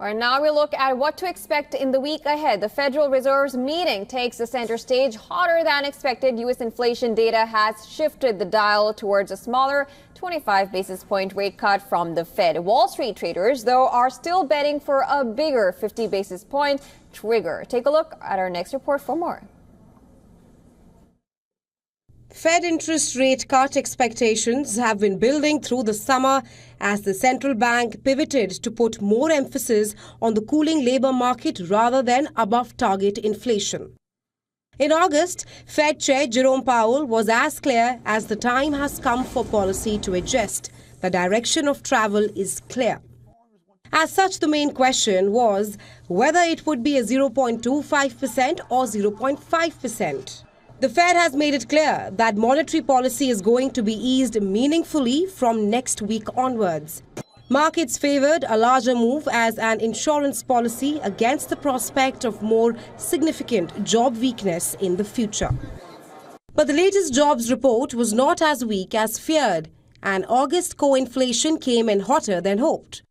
All right, now we look at what to expect in the week ahead. The Federal Reserve's meeting takes the center stage. Hotter than expected, U.S. inflation data has shifted the dial towards a smaller 25 basis point rate cut from the Fed. Wall Street traders, though, are still betting for a bigger 50 basis point trigger. Take a look at our next report for more. Fed interest rate cut expectations have been building through the summer as the central bank pivoted to put more emphasis on the cooling labor market rather than above-target inflation. In August, Fed Chair Jerome Powell was as clear as the time has come for policy to adjust. The direction of travel is clear. As such, the main question was whether it would be a 0.25% or 0.5%. The Fed has made it clear that monetary policy is going to be eased meaningfully from next week onwards. Markets favored a larger move as an insurance policy against the prospect of more significant job weakness in the future. But the latest jobs report was not as weak as feared, and August core inflation came in hotter than hoped.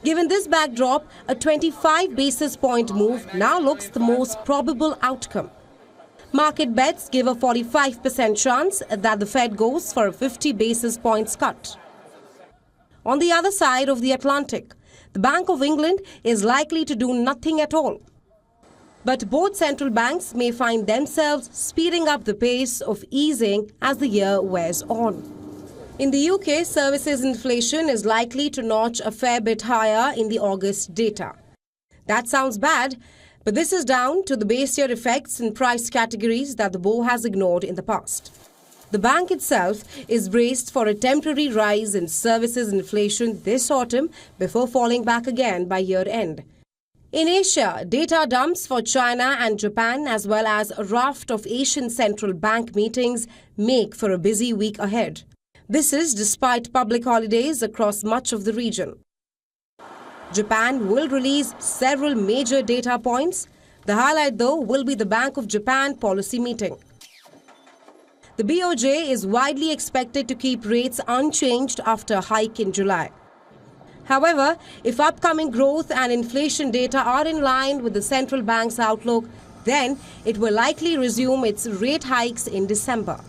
Given this backdrop, a 25 basis point move now looks the most probable outcome. Market bets give a 45% chance that the Fed goes for a 50 basis points cut. On the other side of the Atlantic, the Bank of England is likely to do nothing at all. But both central banks may find themselves speeding up the pace of easing as the year wears on. In the UK, services inflation is likely to notch a fair bit higher in the August data. That sounds bad, but this is down to the base year effects in price categories that the BOE has ignored in the past. The bank itself is braced for a temporary rise in services inflation this autumn before falling back again by year end. In Asia, data dumps for China and Japan as well as a raft of Asian central bank meetings make for a busy week ahead. This is despite public holidays across much of the region. Japan will release several major data points. The highlight, though, will be the Bank of Japan policy meeting. The BOJ is widely expected to keep rates unchanged after a hike in July. However, if upcoming growth and inflation data are in line with the central bank's outlook, then it will likely resume its rate hikes in December.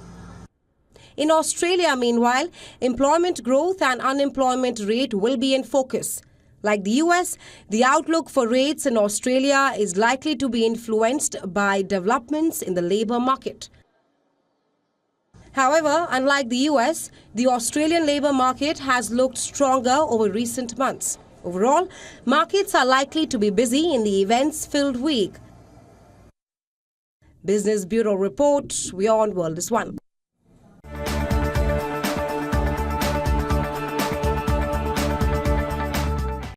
In Australia, meanwhile, employment growth and unemployment rate will be in focus. Like the US, the outlook for rates in Australia is likely to be influenced by developments in the labour market. However, unlike the US, the Australian labour market has looked stronger over recent months. Overall, markets are likely to be busy in the events-filled week. Business Bureau Report, WION World is One.